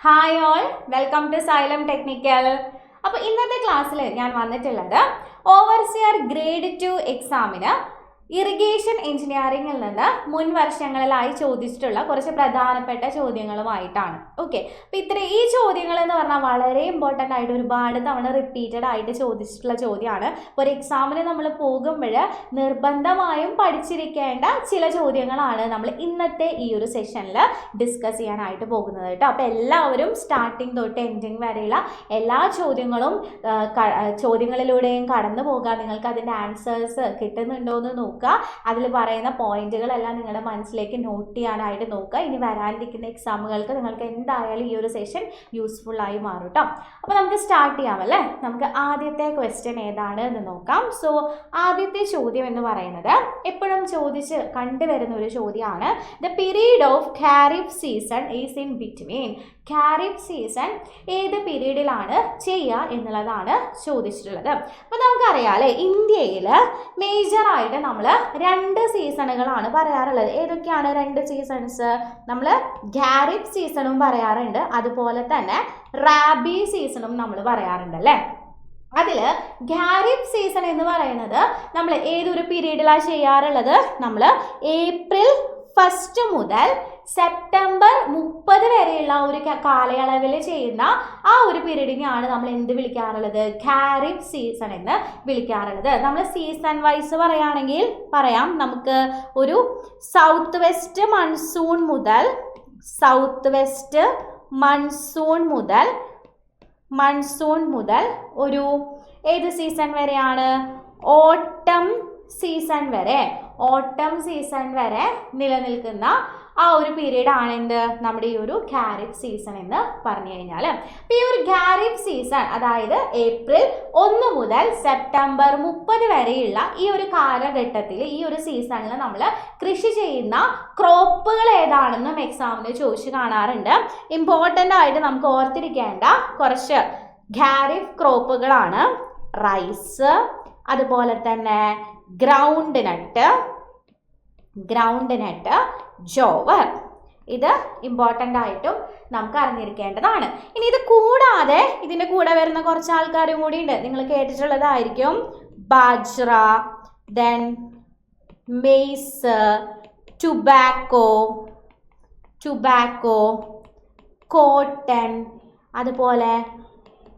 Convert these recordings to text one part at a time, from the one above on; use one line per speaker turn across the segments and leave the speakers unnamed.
Hi all, welcome to Xylem technical. അപ്പോൾ ഇന്നത്തെ ക്ലാസ്സിൽ ഞാൻ വന്നിട്ടുള്ളത് ഓവർസിയർ ഗ്രേഡ് 2 എക്സാമിന് ഇറിഗേഷൻ എഞ്ചിനീയറിംഗിൽ നിന്ന് മുൻ വർഷങ്ങളിലായി ചോദിച്ചിട്ടുള്ള കുറച്ച് പ്രധാനപ്പെട്ട ചോദ്യങ്ങളുമായിട്ടാണ്. ഓക്കെ, അപ്പോൾ ഈ ചോദ്യങ്ങൾ എന്ന് പറഞ്ഞാൽ വളരെ ഇമ്പോർട്ടൻ്റ് ആയിട്ട് ഒരുപാട് തവണ റിപ്പീറ്റഡ് ആയിട്ട് ചോദിച്ചിട്ടുള്ള ചോദ്യമാണ്. ഒരു എക്സാമിന് നമ്മൾ പോകുമ്പോൾ നിർബന്ധമായും പഠിച്ചിരിക്കേണ്ട ചില ചോദ്യങ്ങളാണ് നമ്മൾ ഇന്നത്തെ ഈ ഒരു സെഷനിൽ ഡിസ്കസ് ചെയ്യാനായിട്ട് പോകുന്നത് കേട്ടോ. അപ്പോൾ എല്ലാവരും സ്റ്റാർട്ടിങ് തൊട്ട് എൻഡിങ് വരെയുള്ള എല്ലാ ചോദ്യങ്ങളിലൂടെയും കടന്നു പോകാൻ നിങ്ങൾക്ക് അതിൻ്റെ ആൻസേഴ്സ് കിട്ടുന്നുണ്ടോ എന്ന് നോക്കുക. അതിൽ പറയുന്ന പോയിന്റുകളെല്ലാം നിങ്ങളുടെ മനസ്സിലേക്ക് നോട്ട് ചെയ്യാനായിട്ട് നോക്കുക. ഇനി വരാനിരിക്കുന്ന എക്സാമുകൾക്ക് നിങ്ങൾക്ക് എന്തായാലും ഈ ഒരു സെഷൻ യൂസ്ഫുൾ ആയി മാറും കേട്ടോ. അപ്പോൾ നമുക്ക് സ്റ്റാർട്ട് ചെയ്യാമല്ലേ. നമുക്ക് ആദ്യത്തെ ക്വസ്റ്റ്യൻ ഏതാണ് എന്ന് നോക്കാം. സോ ആദ്യത്തെ ചോദ്യം എന്ന് പറയുന്നത് എപ്പോഴും ചോദിച്ച് കണ്ടുവരുന്ന ഒരു ചോദ്യമാണ്. The period of kharif season is in between. Kharif season ഏത് പീരീഡിലാണ് ചെയ്യുക എന്നുള്ളതാണ് ചോദിച്ചിട്ടുള്ളത്. അപ്പോൾ നമുക്കറിയാം അല്ലേ, ഇന്ത്യയിൽ മേജറായിട്ട് നമ്മൾ 2 സീസണുകളാണ് പറയാറുള്ളത്. ഏതൊക്കെയാണ് 2 സീസൺസ്? നമ്മൾ ഖാരിഫ് സീസണും പറയാറുണ്ട്, അതുപോലെ തന്നെ റാബി സീസണും നമ്മൾ പറയാറുണ്ട് അല്ലേ. അതിൽ ഖാരിഫ് സീസൺ എന്ന് പറയുന്നത് നമ്മൾ ഏതൊരു പീരീഡിലാണ് ചെയ്യാറുള്ളത്? നമ്മൾ ഏപ്രിൽ 1 മുതൽ സെപ്റ്റംബർ 30 വരെയുള്ള ഒരു കാലയളവിൽ ചെയ്യുന്ന ആ ഒരു പീരീഡിനെയാണ് നമ്മൾ എന്ത് വിളിക്കാറുള്ളത്? ഖാരിഫ് സീസൺ എന്ന് വിളിക്കാറുള്ളത്. നമ്മൾ സീസൺ വൈസ് പറയുകയാണെങ്കിൽ പറയാം, നമുക്ക് ഒരു സൗത്ത് വെസ്റ്റ് മൺസൂൺ മുതൽ ഒരു ഏത് സീസൺ വരെയാണ്? ഓട്ടം സീസൺ വരെ നിലനിൽക്കുന്ന ആ ഒരു പീരീഡ് ആണ് എന്ത്? നമ്മുടെ ഈ ഒരു ഖാരിഫ് സീസൺ എന്ന് പറഞ്ഞു കഴിഞ്ഞാൽ. അപ്പോൾ ഈ ഒരു ഖാരിഫ് സീസൺ, അതായത് ഏപ്രിൽ 1 മുതൽ സെപ്റ്റംബർ 30 വരെയുള്ള ഈ ഒരു കാലഘട്ടത്തിൽ, ഈ ഒരു സീസണിൽ നമ്മൾ കൃഷി ചെയ്യുന്ന ക്രോപ്പുകൾ ഏതാണെന്നും എക്സാമിന് ചോദിച്ചു കാണാറുണ്ട്. ഇമ്പോർട്ടൻ്റ് ആയിട്ട് നമുക്ക് ഓർത്തിരിക്കേണ്ട കുറച്ച് ഖാരിഫ് ക്രോപ്പുകളാണ് റൈസ്, അതുപോലെ തന്നെ ഗ്രൗണ്ട് നട്ട്, ജോവർ. ഇത് ഇമ്പോർട്ടൻ്റ് ആയിട്ടും നമുക്ക് അറിഞ്ഞിരിക്കേണ്ടതാണ്. ഇനി ഇത് കൂടാതെ ഇതിൻ്റെ കൂടെ വരുന്ന കുറച്ച് ആൾക്കാരും കൂടി ഉണ്ട്, നിങ്ങൾ കേട്ടിട്ടുള്ളതായിരിക്കും. Bajra, then maize, tobacco, cotton, അതുപോലെ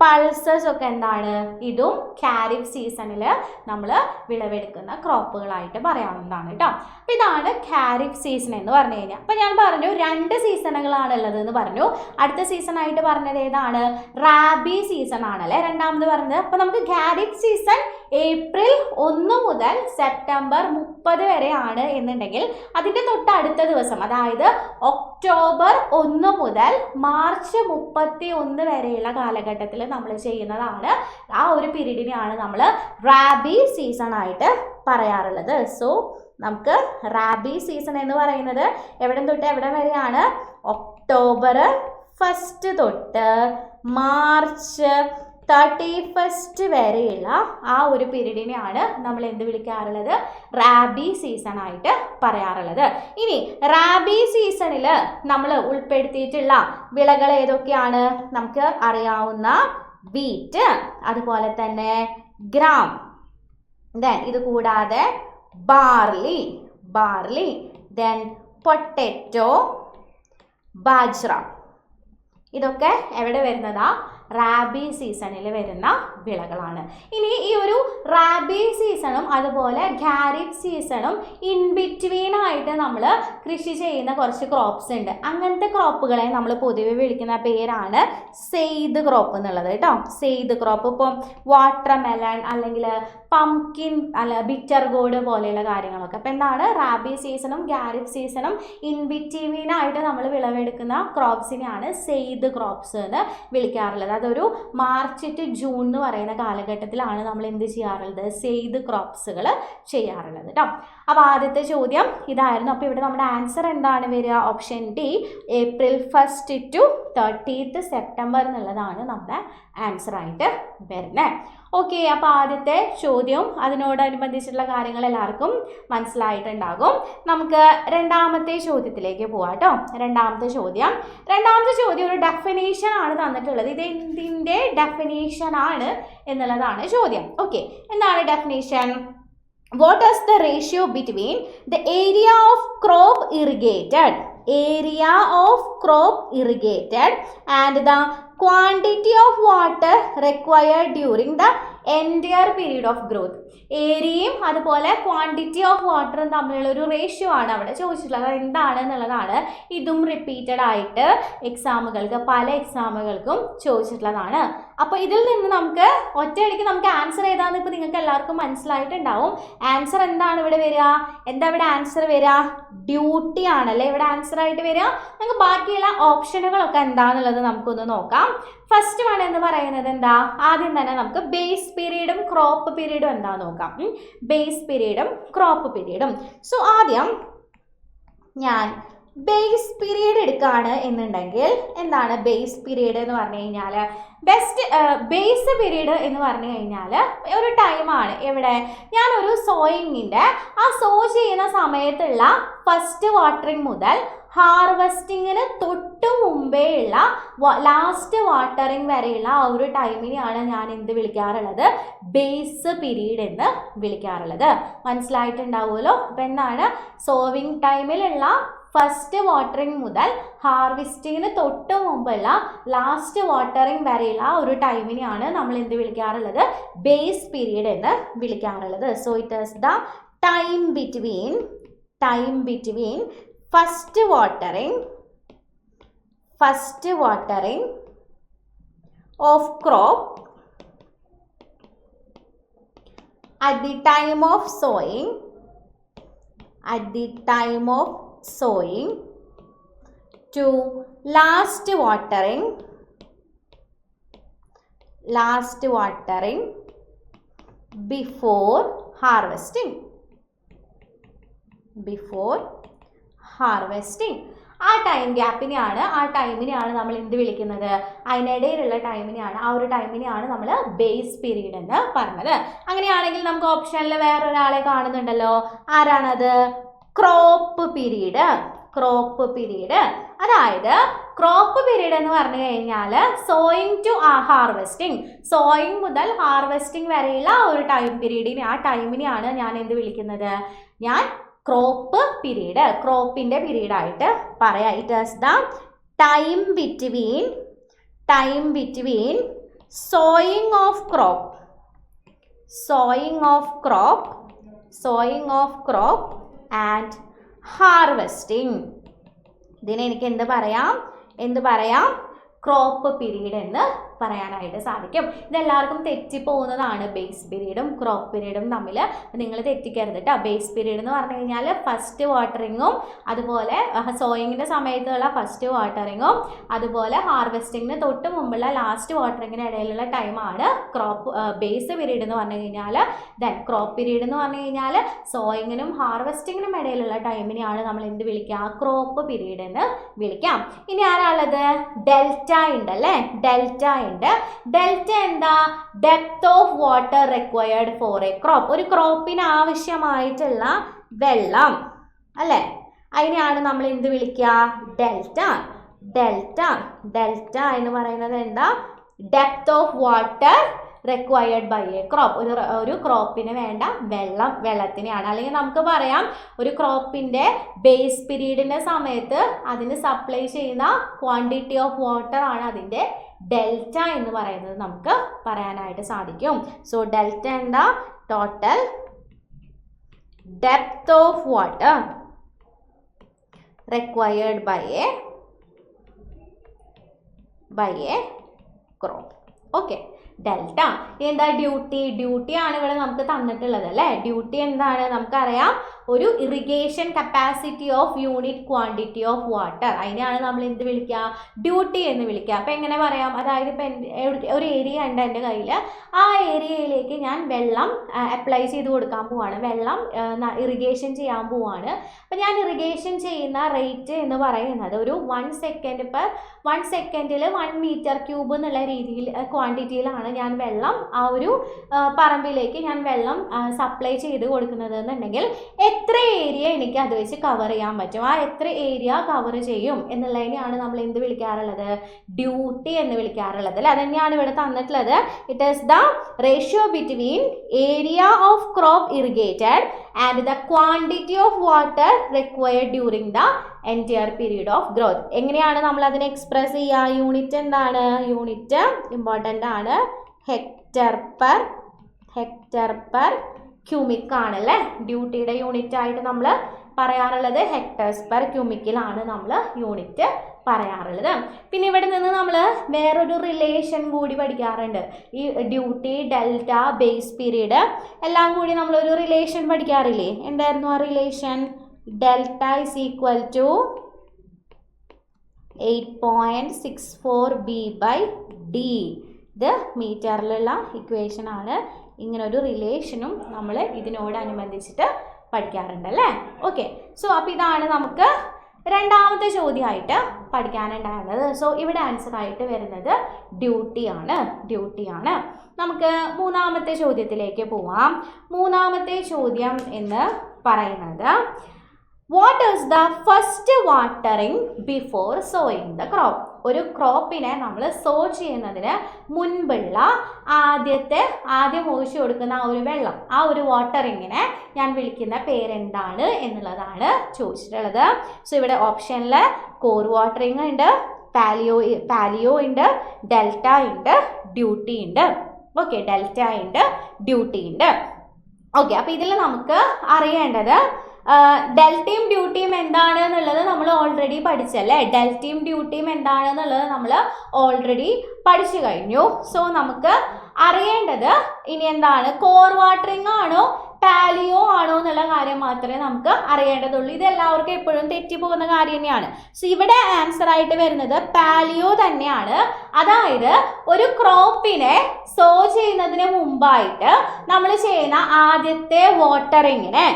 പൾസസ് ഒക്കെ എന്താണ്? ഇതും ഖാരിഫ് സീസണിൽ നമ്മൾ വിളവെടുക്കുന്ന ക്രോപ്പുകളായിട്ട് പറയാവുന്നതാണ് കേട്ടോ. അപ്പോൾ ഇതാണ് ഖാരിഫ് സീസൺ എന്ന് പറഞ്ഞു കഴിഞ്ഞാൽ. അപ്പോൾ ഞാൻ പറഞ്ഞു 2 സീസണുകളാണ് ഉള്ളത് എന്ന് പറഞ്ഞു. അടുത്ത സീസൺ ആയിട്ട് പറഞ്ഞത് ഏതാണ്? റാബി സീസൺ ആണല്ലേ രണ്ടാമത് പറഞ്ഞത്. അപ്പോൾ നമുക്ക് ഖാരിഫ് സീസൺ ഏപ്രിൽ 1 മുതൽ സെപ്റ്റംബർ 30 വരെയാണ് എന്നുണ്ടെങ്കിൽ അതിൻ്റെ തൊട്ടടുത്ത ദിവസം, അതായത് ഒക്ടോബർ 1 മുതൽ മാർച്ച് 31 വരെയുള്ള കാലഘട്ടത്തിൽ നമ്മൾ ചെയ്യുന്നതാണ് ആ ഒരു പീരീഡിനെയാണ് നമ്മൾ റാബി സീസൺ ആയിട്ട് പറയാറുള്ളത്. സോ നമുക്ക് റാബി സീസൺ എന്ന് പറയുന്നത് എവിടെ തൊട്ട് എവിടെ വരെയാണ്? ഒക്ടോബർ 1 തൊട്ട് മാർച്ച് 31 വരെയുള്ള ആ ഒരു പീരീഡിനെയാണ് നമ്മൾ എന്ത് വിളിക്കാറുള്ളത്? റാബി സീസൺ ആയിട്ട് പറയാറുള്ളത്. ഇനി റാബി സീസണിൽ നമ്മൾ ഉൾപ്പെടുത്തിയിട്ടുള്ള വിളകൾ ഏതൊക്കെയാണ്? നമുക്ക് അറിയാവുന്ന വീറ്റ്, അതുപോലെ തന്നെ ഗ്രാം, ദെൻ ഇത് കൂടാതെ ബാർലി, ദെൻ പൊട്ടറ്റോ, ബാജ്ര. ഇതൊക്കെ എവിടെ വരുന്നതാ? റാബി സീസണിൽ വരുന്ന വിളകളാണ്. ഇനി ഈ ഒരു റാബി സീസണും അതുപോലെ ഖാരിഫ് സീസണും ഇൻ ബിറ്റ്വീൻ ആയിട്ട് നമ്മൾ കൃഷി ചെയ്യുന്ന കുറച്ച് ക്രോപ്സ് ഉണ്ട്. അങ്ങനത്തെ ക്രോപ്പുകളെ നമ്മൾ പൊതുവെ വിളിക്കുന്ന പേരാണ് സെയ്ദ് ക്രോപ്പ് എന്നുള്ളത് കേട്ടോ. സെയ്ദ് ക്രോപ്പ്, ഇപ്പം വാട്ടർമെലൺ അല്ലെങ്കിൽ പംകിൻ ബിറ്റർ ഗോഡ് പോലെയുള്ള കാര്യങ്ങളൊക്കെ. അപ്പോൾ എന്താണ്? റാബി സീസണും ഖാരിഫ് സീസണും ഇൻ ബിറ്റ്വീൻ ആയിട്ട് നമ്മൾ വിളവെടുക്കുന്ന ക്രോപ്സിനെയാണ് സെയ്ദ് ക്രോപ്സ് എന്ന് വിളിക്കാറുള്ളത്. അതൊരു മാർച്ച് ടു ജൂൺ എന്ന് പറയുന്ന കാലഘട്ടത്തിലാണ് നമ്മൾ എന്ത് ചെയ്യാറുള്ളത്? സെയ്ദ് ക്രോപ്സുകൾ ചെയ്യാറുള്ളത് കേട്ടോ. അപ്പോൾ ആദ്യത്തെ ചോദ്യം ഇതായിരുന്നു. അപ്പോൾ ഇവിടെ നമ്മുടെ ആൻസർ എന്താണ് വരിക? Option D, April 1 to 30 September എന്നുള്ളതാണ് നമ്മുടെ ആൻസർ ആയിട്ട് വരുന്നത്. ഓക്കെ, അപ്പോൾ ആദ്യത്തെ ചോദ്യം അതിനോടനുബന്ധിച്ചിട്ടുള്ള കാര്യങ്ങൾ എല്ലാവർക്കും മനസ്സിലായിട്ടുണ്ടാകും. നമുക്ക് രണ്ടാമത്തെ ചോദ്യത്തിലേക്ക് പോവാം കേട്ടോ. രണ്ടാമത്തെ ചോദ്യം ഒരു ഡെഫിനേഷൻ ആണ് തന്നിട്ടുള്ളത്. ഇത് എന്തിൻ്റെ ഡെഫിനേഷൻ ആണ് എന്നുള്ളതാണ് ചോദ്യം. ഓക്കെ, എന്താണ് definition? What is the ratio between the area of crop irrigated and the quantity of water required during the entire period of growth? ഏരിയയും അതുപോലെ ക്വാണ്ടിറ്റി ഓഫ് വാട്ടറും തമ്മിലുള്ള ഒരു റേഷ്യോ ആണ് അവിടെ ചോദിച്ചിട്ടുള്ളത്. അത് എന്താണെന്നുള്ളതാണ്. ഇതും റിപ്പീറ്റഡ് ആയിട്ട് പല എക്സാമുകൾക്കും ചോദിച്ചിട്ടുള്ളതാണ്. അപ്പോൾ ഇതിൽ നിന്ന് നമുക്ക് ഒറ്റയടിക്ക് നമുക്ക് ആൻസർ ഏതാണെന്ന് ഇപ്പോൾ നിങ്ങൾക്ക് എല്ലാവർക്കും മനസ്സിലായിട്ടുണ്ടാവും. ആൻസർ എന്താണ് ഇവിടെ വരിക? എന്താ ഇവിടെ ആൻസർ വരിക? ഡ്യൂട്ടി ആണല്ലേ ഇവിടെ ആൻസർ ആയിട്ട് വരിക. നമുക്ക് ബാക്കിയുള്ള ഓപ്ഷനുകളൊക്കെ എന്താണെന്നുള്ളത് നമുക്കൊന്ന് നോക്കാം. ഫസ്റ്റ് വൺ എന്ന് പറയുന്നത് എന്താ? ആദ്യം തന്നെ നമുക്ക് ബേസ് പീരീഡും ക്രോപ്പ് പീരീഡും എന്താ നോക്കാം. ബേസ് പീരീഡും ക്രോപ്പ് പീരീഡും. സോ ആദ്യം ഞാൻ ബേസ് പീരീഡ് എടുക്കുകയാണ് എന്നുണ്ടെങ്കിൽ എന്താണ് ബേസ് പീരീഡ് എന്ന് പറഞ്ഞു കഴിഞ്ഞാൽ? ബേസ് പീരീഡ് എന്ന് പറഞ്ഞു കഴിഞ്ഞാൽ ഒരു ടൈമാണ്. എവിടെ? ഞാനൊരു സോയിങ്ങിൻ്റെ സോ ചെയ്യുന്ന സമയത്തുള്ള ഫസ്റ്റ് വാട്ടറിങ് മുതൽ ഹാർവെസ്റ്റിങ്ങിന് തൊട്ട് മുമ്പേ ഉള്ള ലാസ്റ്റ് വാട്ടറിങ് വരെയുള്ള ആ ഒരു ടൈമിനെയാണ് ഞാൻ എന്ത് വിളിക്കാറുള്ളത്? ബേസ് പീരീഡ് എന്ന് വിളിക്കാറുള്ളത്. മനസ്സിലായിട്ടുണ്ടാവുമല്ലോ. അപ്പം എന്താണ്? സോവിങ് ടൈമിലുള്ള ഫസ്റ്റ് വാട്ടറിങ് മുതൽ ഹാർവെസ്റ്റിങ്ങിന് തൊട്ട് മുമ്പുള്ള ലാസ്റ്റ് വാട്ടറിങ് വരെയുള്ള ആ ഒരു ടൈമിനെയാണ് നമ്മൾ എന്ത് വിളിക്കാറുള്ളത്? ബേസ് പീരീഡ് എന്ന് വിളിക്കാറുള്ളത്. So it is the time between first watering of crop at the time of sowing to last watering before harvesting. ആ ടൈം ഗ്യാപ്പിനെയാണ് നമ്മൾ എന്ത് വിളിക്കുന്നത്? അതിനിടയിലുള്ള ടൈമിനെയാണ്, ആ ഒരു ടൈമിനെയാണ് നമ്മൾ ബേസ് പീരീഡ് എന്ന് പറഞ്ഞത്. അങ്ങനെയാണെങ്കിൽ നമുക്ക് ഓപ്ഷനിൽ വേറൊരാളെ കാണുന്നുണ്ടല്ലോ. ആരാണത്? Crop period. അതായത് ക്രോപ്പ് പീരീഡ് എന്ന് പറഞ്ഞു കഴിഞ്ഞാൽ സോയിങ് ടു ഹാർവെസ്റ്റിംഗ്, സോയിങ് മുതൽ ഹാർവെസ്റ്റിംഗ് വരെയുള്ള ഒരു ടൈം പീരീഡിനെ, ആ ടൈമിനെയാണ് ഞാൻ എന്ത് വിളിക്കുന്നത്? ഞാൻ ക്രോപ്പ് പീരീഡ്, ക്രോപ്പിൻ്റെ പീരീഡായിട്ട് പറയാം. It is the time between sowing of crop and harvesting. ഇതിനെ എനിക്ക് എന്ത് പറയാം? ക്രോപ്പ് പീരീഡ് എന്ന് പറയാനായിട്ട് സാധിക്കും. ഇതെല്ലാവർക്കും തെറ്റിപ്പോകുന്നതാണ്. ബേസ് പീരീഡും ക്രോപ്പ് പീരീഡും തമ്മിൽ നിങ്ങൾ തെറ്റിക്കരുത് കേട്ടോ. ബേസ് പീരീഡ് എന്ന് പറഞ്ഞു കഴിഞ്ഞാൽ ഫസ്റ്റ് വാട്ടറിങ്ങും അതുപോലെ സോയിങ്ങിൻ്റെ സമയത്തുള്ള ഫസ്റ്റ് വാട്ടറിങ്ങും അതുപോലെ ഹാർവെസ്റ്റിങ്ങിന് തൊട്ട് മുമ്പുള്ള ലാസ്റ്റ് വാട്ടറിങ്ങിന് ഇടയിലുള്ള ടൈമാണ് ബേസ് പീരീഡ് എന്ന് പറഞ്ഞു കഴിഞ്ഞാൽ. ദെൻ ക്രോപ്പ് പീരീഡ് എന്ന് പറഞ്ഞു കഴിഞ്ഞാൽ സോയിങ്ങിനും ഹാർവെസ്റ്റിങ്ങിനും ഇടയിലുള്ള ടൈമിനെയാണ് നമ്മൾ എന്ത് വിളിക്കുക? ക്രോപ്പ് പീരീഡ് എന്ന് വിളിക്കാം. ഇനി ആരാളുള്ളത്? ഡെൽറ്റ ഉണ്ടല്ലേ. ഡെൽറ്റ എന്താ? Depth of water required for A crop. ഒരു ക്രോപ്പിന് ആവശ്യമായിട്ടുള്ള വെള്ളം അല്ലേ, അതിനെയാണ് നമ്മൾ എന്ത് വിളിക്കുക? ഡെൽറ്റ എന്ന് പറയുന്നത് എന്താ? Depth of water required by a crop. ഒരു ക്രോപ്പിന് വേണ്ട വെള്ളത്തിനെയാണ്. അല്ലെങ്കിൽ നമുക്ക് പറയാം ഒരു ക്രോപ്പിൻ്റെ ബേസ് പീരീഡിൻ്റെ സമയത്ത് അതിന് സപ്ലൈ ചെയ്യുന്ന ക്വാണ്ടിറ്റി ഓഫ് വാട്ടർ ആണ് അതിൻ്റെ ഡെൽറ്റ എന്ന് പറയുന്നത് നമുക്ക് പറയാനായിട്ട് സാധിക്കും. സോ ഡെൽറ്റ എന്താ? Total depth of water required by a crop. Okay, delta എന്താ? ഡ്യൂട്ടി ആണ് ഇവിടെ നമുക്ക് തന്നിട്ടുള്ളത് അല്ലേ. ഡ്യൂട്ടി എന്താണ്? നമുക്കറിയാം ഒരു irrigation capacity of unit quantity of water. അതിനെയാണ് നമ്മൾ എന്ത് വിളിക്കുക? ഡ്യൂട്ടി എന്ന് വിളിക്കുക. അപ്പോൾ എങ്ങനെ പറയാം? അതായത് ഇപ്പം ഒരു ഏരിയ ഉണ്ട് എൻ്റെ കയ്യിൽ, ആ ഏരിയയിലേക്ക് ഞാൻ വെള്ളം അപ്ലൈ ചെയ്ത് കൊടുക്കാൻ പോവാണ്, വെള്ളം ഇറിഗേഷൻ ചെയ്യാൻ പോവാണ്. അപ്പം ഞാൻ ഇറിഗേഷൻ ചെയ്യുന്ന റേറ്റ് എന്ന് പറയുന്നത് ഒരു 1 സെക്കൻഡിൽ 1 മീറ്റർ ക്യൂബ് എന്നുള്ള രീതിയിൽ ക്വാണ്ടിറ്റിയിലാണ് ഞാൻ വെള്ളം ആ ഒരു പറമ്പിലേക്ക് ഞാൻ വെള്ളം സപ്ലൈ ചെയ്ത് കൊടുക്കുന്നത് എന്നുണ്ടെങ്കിൽ എത്ര ഏരിയ എനിക്ക് അത് വെച്ച് കവർ ചെയ്യാൻ പറ്റും, ആ എത്ര ഏരിയ കവർ ചെയ്യും എന്നുള്ളതിനെയാണ് നമ്മൾ എന്ത് വിളിക്കാറുള്ളത്? ഡ്യൂട്ടി എന്ന് വിളിക്കാറുള്ളത് അല്ലേ? അതുതന്നെയാണ് ഇവിടെ തന്നിട്ടുള്ളത്. It is the ratio between area of crop irrigated and the quantity of water required during the entire period of growth. എങ്ങനെയാണ് നമ്മൾ അതിനെ എക്സ്പ്രസ് ചെയ്യുക? യൂണിറ്റ് എന്താണ്? യൂണിറ്റ് ഇമ്പോർട്ടൻ്റ് ആണ്, ഹെക്ടർ പെർ ക്യൂമിക് ആണല്ലേ. ഡ്യൂട്ടിയുടെ യൂണിറ്റ് ആയിട്ട് നമ്മൾ പറയാറുള്ളത് ഹെക്ടേഴ്സ് പെർ ക്യൂമിക്കിലാണ് നമ്മൾ യൂണിറ്റ് പറയാറുള്ളത്. പിന്നെ ഇവിടെ നിന്ന് നമ്മൾ വേറൊരു റിലേഷൻ കൂടി പഠിക്കാറുണ്ട്. ഈ ഡ്യൂട്ടി, ഡെൽറ്റ, ബേസ് പീരീഡ് എല്ലാം കൂടി നമ്മളൊരു റിലേഷൻ പഠിക്കാറില്ലേ? എന്തായിരുന്നു ആ relation? Delta is equal to 8.64 B/D. ഇത് മീറ്ററിലുള്ള ഇക്വേഷൻ ആണ്. ഇങ്ങനൊരു റിലേഷനും നമ്മൾ ഇതിനോടനുബന്ധിച്ചിട്ട് പഠിക്കാറുണ്ട് അല്ലേ? ഓക്കെ, സോ അപ്പോൾ ഇതാണ് നമുക്ക് രണ്ടാമത്തെ ചോദ്യമായിട്ട് പഠിക്കാനുണ്ടായിരുന്നത്. സോ ഇവിടെ ആൻസർ ആയിട്ട് വരുന്നത് ഡ്യൂട്ടിയാണ്. നമുക്ക് മൂന്നാമത്തെ ചോദ്യത്തിലേക്ക് പോവാം. മൂന്നാമത്തെ ചോദ്യം എന്ന് പറയുന്നത് what is the first watering before sowing the crop? ഒരു ക്രോപ്പിനെ നമ്മൾ സോ ചെയ്യുന്നതിന് മുൻപുള്ള ആദ്യം ഒഴിച്ചു കൊടുക്കുന്ന ആ ഒരു വെള്ളം, ആ ഒരു വാട്ടറിങ്ങിനെ ഞാൻ വിളിക്കുന്ന പേരെന്താണ് എന്നുള്ളതാണ് ചോദിച്ചിട്ടുള്ളത്. സോ ഇവിടെ ഓപ്ഷനിൽ കോർ വാട്ടറിങ് ഉണ്ട്, പാലിയോ ഉണ്ട്, ഡെൽറ്റ ഉണ്ട്, ഡ്യൂട്ടി ഉണ്ട്. ഓക്കെ, ഡെൽറ്റ ഉണ്ട്, ഡ്യൂട്ടി ഉണ്ട്. ഓക്കെ, അപ്പോൾ ഇതിൽ നമുക്ക് അറിയേണ്ടത് ഡെൽറ്റയും ഡ്യൂട്ടിയും എന്താണ് എന്നുള്ളത് നമ്മൾ ഓൾറെഡി പഠിച്ചല്ലേ? ഡെൽറ്റയും ഡ്യൂട്ടിയും എന്താണെന്നുള്ളത് നമ്മൾ ഓൾറെഡി പഠിച്ചു കഴിഞ്ഞു. സോ നമുക്ക് അറിയേണ്ടത് ഇനി എന്താണ്? കോർ വാട്ടറിങ് ആണോ പാലിയോ ആണോ എന്നുള്ള കാര്യം മാത്രമേ നമുക്ക് അറിയേണ്ടതുള്ളൂ. ഇത് എല്ലാവർക്കും എപ്പോഴും തെറ്റിപ്പോകുന്ന കാര്യം തന്നെയാണ്. സോ ഇവിടെ ആൻസർ ആയിട്ട് വരുന്നത് പാലിയോ തന്നെയാണ്. അതായത് ഒരു ക്രോപ്പിനെ സോ ചെയ്യുന്നതിന് മുമ്പായിട്ട് നമ്മൾ ചെയ്യുന്ന ആദ്യത്തെ വാട്ടറിങ്ങിനെ,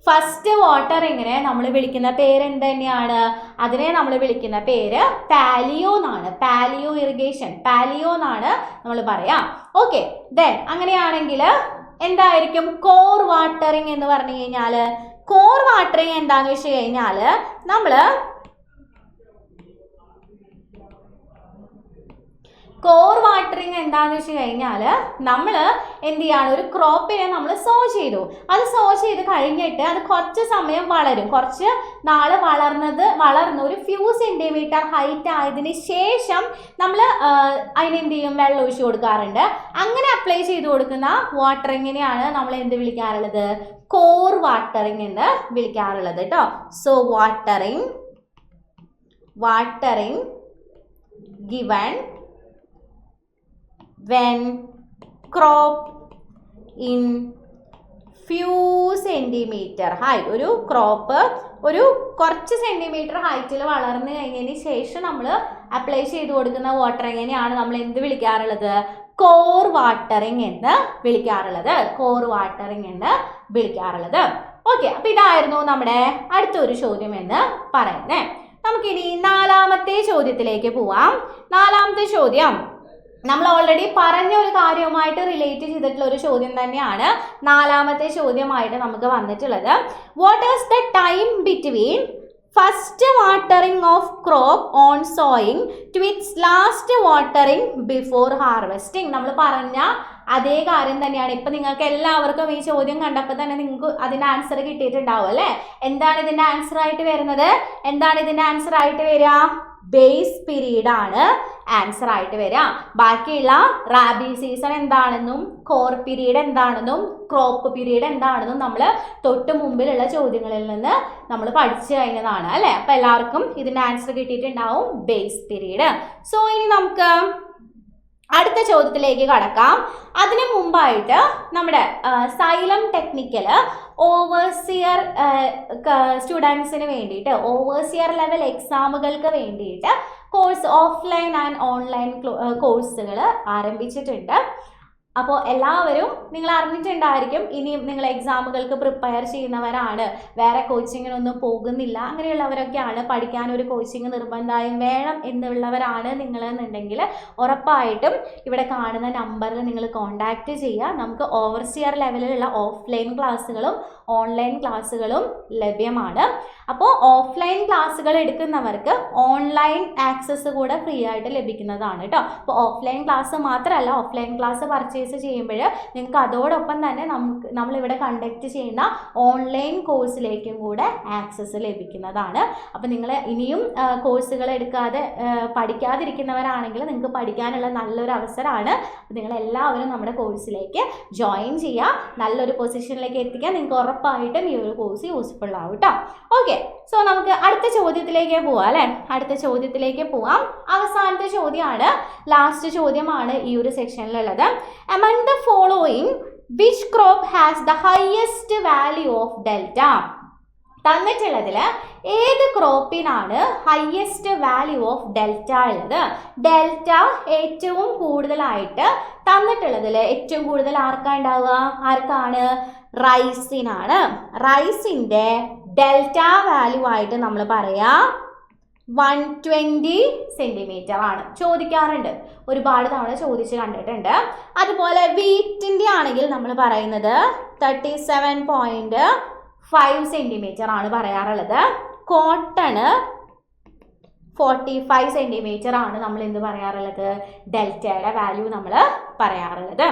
ഫസ്റ്റ് വാട്ടറിങ്ങിനെ നമ്മൾ വിളിക്കുന്ന പേര് എന്ത് തന്നെയാണ്? അതിനെ നമ്മൾ വിളിക്കുന്ന പേര് പാലിയോ എന്നാണ്. പാലിയോ ഇറിഗേഷൻ, പാലിയോ എന്നാണ് നമ്മൾ പറയാം. ഓക്കെ, ദെൻ അങ്ങനെയാണെങ്കിൽ എന്തായിരിക്കും കോർ വാട്ടറിങ് എന്ന് പറഞ്ഞു കഴിഞ്ഞാൽ? കോർ വാട്ടറിങ് എന്താണെന്ന് വെച്ച് കഴിഞ്ഞാൽ കോർ വാട്ടറിങ് എന്താണെന്ന് വെച്ച് കഴിഞ്ഞാൽ നമ്മൾ എന്ത് ചെയ്യാണ്? ഒരു ക്രോപ്പിനെ നമ്മൾ സോ ചെയ്തു. അത് സോ ചെയ്ത് കഴിഞ്ഞിട്ട് അത് കുറച്ച് സമയം വളരും, കുറച്ച് നാൾ വളർന്ന് ഒരു ഫ്യൂ സെൻറ്റിമീറ്റർ ഹൈറ്റ് ആയതിന് ശേഷം നമ്മൾ അതിനെന്ത് ചെയ്യും? വെള്ളം ഒഴിച്ചു കൊടുക്കാറുണ്ട്. അങ്ങനെ അപ്ലൈ ചെയ്ത് കൊടുക്കുന്ന വാട്ടറിങ്ങിനെയാണ് നമ്മൾ എന്ത് വിളിക്കാറുള്ളത്? കോർ വാട്ടറിങ് എന്ന് വിളിക്കാറുള്ളത് കേട്ടോ. So watering given when crop in few centimeter height, ഒരു ക്രോപ്പ് ഒരു കുറച്ച് സെൻറ്റിമീറ്റർ ഹൈറ്റിൽ വളർന്നു കഴിഞ്ഞതിന് ശേഷം നമ്മൾ അപ്ലൈ ചെയ്ത് കൊടുക്കുന്ന വാട്ടറിങ്ങിനെയാണ് നമ്മൾ എന്ത് വിളിക്കാറുള്ളത്? കോർ വാട്ടറിങ് എന്ന് വിളിക്കാറുള്ളത്. ഓക്കെ, അപ്പോൾ ഇതായിരുന്നു നമ്മുടെ അടുത്തൊരു ചോദ്യം എന്ന് പറയുന്നത്. നമുക്കിനി നാലാമത്തെ ചോദ്യത്തിലേക്ക് പോവാം. നാലാമത്തെ ചോദ്യം നമ്മൾ ഓൾറെഡി പറഞ്ഞ ഒരു കാര്യവുമായിട്ട് റിലേറ്റ് ചെയ്തിട്ടുള്ള ഒരു ചോദ്യം തന്നെയാണ് നാലാമത്തെ ചോദ്യമായിട്ട് നമുക്ക് വന്നിട്ടുള്ളത്. What is the time between first watering of crop on sowing to its last watering before harvesting? നമ്മൾ പറഞ്ഞ അതേ കാര്യം തന്നെയാണ്. ഇപ്പം നിങ്ങൾക്ക് എല്ലാവർക്കും ഈ ചോദ്യം കണ്ടപ്പോൾ തന്നെ നിങ്ങൾക്ക് അതിൻ്റെ ആൻസർ കിട്ടിയിട്ടുണ്ടാവും അല്ലേ? എന്താണ് ഇതിൻ്റെ ആൻസർ ആയിട്ട് വരുന്നത്? ബേസ് പീരീഡ് ആണ് ആൻസർ ആയിട്ട് വരിക. ബാക്കിയുള്ള റാബി സീസൺ എന്താണെന്നും കോർ പീരീഡ് എന്താണെന്നും ക്രോപ്പ് പീരീഡ് എന്താണെന്നും നമ്മൾ തൊട്ട് മുമ്പിലുള്ള ചോദ്യങ്ങളിൽ നിന്ന് നമ്മൾ പഠിച്ചു കഴിഞ്ഞതാണ് അല്ലേ? അപ്പം എല്ലാവർക്കും ഇതിൻ്റെ ആൻസർ കിട്ടിയിട്ടുണ്ടാവും, ബേസ് പീരീഡ്. സോ ഇനി നമുക്ക് അടുത്ത ചോദ്യത്തിലേക്ക് കടക്കാം. അതിനു മുമ്പായിട്ട് നമ്മുടെ സൈലം ടെക്നിക്കൽ ഓവർസിയർ സ്റ്റുഡൻസിന് വേണ്ടിയിട്ട് ഓവർസിയർ ലെവൽ എക്സാമുകൾക്ക് വേണ്ടിയിട്ട് കോഴ്സ് ഓഫ്ലൈൻ ആൻഡ് ഓൺലൈൻ കോഴ്സുകൾ ആരംഭിച്ചിട്ടുണ്ട്. അപ്പോൾ എല്ലാവരും നിങ്ങൾ അറിഞ്ഞിട്ടുണ്ടായിരിക്കും, ഇനിയും നിങ്ങൾ എക്സാമുകൾക്ക് പ്രിപ്പയർ ചെയ്യുന്നവരാണ്, വേറെ കോച്ചിങ്ങിനൊന്നും പോകുന്നില്ല, അങ്ങനെയുള്ളവരൊക്കെയാണ്, പഠിക്കാൻ ഒരു കോച്ചിങ് നിർബന്ധമായും വേണം എന്നുള്ളവരാണ് നിങ്ങളെന്നുണ്ടെങ്കിൽ ഉറപ്പായിട്ടും ഇവിടെ കാണുന്ന നമ്പറിൽ നിങ്ങൾ കോൺടാക്റ്റ് ചെയ്യുക. നമുക്ക് ഓവർസിയർ ലെവലിലുള്ള ഓഫ്ലൈൻ ക്ലാസ്സുകളും ഓൺലൈൻ ക്ലാസ്സുകളും ലഭ്യമാണ്. അപ്പോൾ ഓഫ്ലൈൻ ക്ലാസ്സുകൾ എടുക്കുന്നവർക്ക് ഓൺലൈൻ ആക്സസ് കൂടെ ഫ്രീ ആയിട്ട് ലഭിക്കുന്നതാണ് കേട്ടോ. അപ്പോൾ ഓഫ്ലൈൻ ക്ലാസ് മാത്രമല്ല, ഓഫ്ലൈൻ ക്ലാസ് പർച്ചേസ് ചെയ്യുമ്പോൾ നിങ്ങൾക്ക് അതോടൊപ്പം തന്നെ നമ്മളിവിടെ കണ്ടക്ട് ചെയ്യുന്ന ഓൺലൈൻ കോഴ്സിലേക്കും കൂടെ ആക്സസ് ലഭിക്കുന്നതാണ്. അപ്പോൾ നിങ്ങൾ ഇനിയും കോഴ്സുകൾ എടുക്കാതെ പഠിക്കാതിരിക്കുന്നവരാണെങ്കിൽ നിങ്ങൾക്ക് പഠിക്കാനുള്ള നല്ലൊരു അവസരമാണ്. നിങ്ങളെല്ലാവരും നമ്മുടെ കോഴ്സിലേക്ക് ജോയിൻ ചെയ്യുക, നല്ലൊരു പൊസിഷനിലേക്ക് എത്തിക്കാൻ നിങ്ങൾക്ക് ഉറപ്പായിട്ടും ഈ ഒരു കോഴ്സ് യൂസ്ഫുൾ ആവും കേട്ടോ. ഓക്കെ, സോ നമുക്ക് അടുത്ത ചോദ്യത്തിലേക്ക് പോവാം അല്ലേ. അടുത്ത ചോദ്യത്തിലേക്ക് പോവാം. അവസാനത്തെ ചോദ്യമാണ്, ലാസ്റ്റ് ചോദ്യമാണ് ഈ ഒരു സെക്ഷനിലുള്ളത്. Among the following, which crop has the highest value of delta? തന്നിട്ടുള്ളതിൽ ഏത് ക്രോപ്പിനാണ് ഹയസ്റ്റ് വാല്യൂ ഓഫ് ഡെൽറ്റ ഉള്ളത്? ഡെൽറ്റ ഏറ്റവും കൂടുതലായിട്ട് തന്നിട്ടുള്ളതിൽ ഏറ്റവും കൂടുതൽ ആർക്കാണ്? റൈസിനാണ്. റൈസിൻ്റെ ഡെൽറ്റ വാല്യൂ ആയിട്ട് നമ്മൾ പറയാം 120 സെൻറ്റിമീറ്റർ ആണ്. ചോദിക്കാറുണ്ട്, ഒരുപാട് തവണ ചോദിച്ച് കണ്ടിട്ടുണ്ട്. അതുപോലെ വീറ്റിൻ്റെ ആണെങ്കിൽ നമ്മൾ പറയുന്നത് 37.5 സെൻറ്റിമീറ്റർ ആണ് പറയാറുള്ളത്. കോട്ടണ് 45 സെൻറ്റിമീറ്റർ ആണ് നമ്മൾ എന്ത് പറയാറുള്ളത്? ഡെൽറ്റയുടെ വാല്യൂ നമ്മൾ പറയാറുള്ളത്.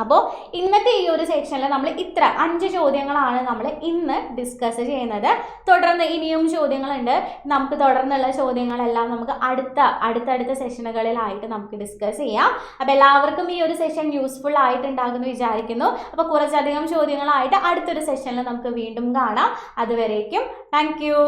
അപ്പോൾ ഇന്നത്തെ ഈ ഒരു സെക്ഷനിൽ നമ്മൾ 5 ചോദ്യങ്ങളാണ് നമ്മൾ ഇന്ന് ഡിസ്കസ് ചെയ്യുന്നത്. തുടർന്ന് ഇനിയും ചോദ്യങ്ങളുണ്ട്. നമുക്ക് തുടർന്നുള്ള ചോദ്യങ്ങളെല്ലാം നമുക്ക് അടുത്തടുത്ത സെഷനുകളിലായിട്ട് നമുക്ക് ഡിസ്കസ് ചെയ്യാം. അപ്പോൾ എല്ലാവർക്കും ഈ ഒരു സെഷൻ യൂസ്ഫുൾ ആയിട്ടുണ്ടാകുമെന്ന് വിചാരിക്കുന്നു. അപ്പോൾ കുറച്ചധികം ചോദ്യങ്ങളായിട്ട് അടുത്തൊരു സെഷനിൽ നമുക്ക് വീണ്ടും കാണാം. അതുവരേക്കും താങ്ക് യു.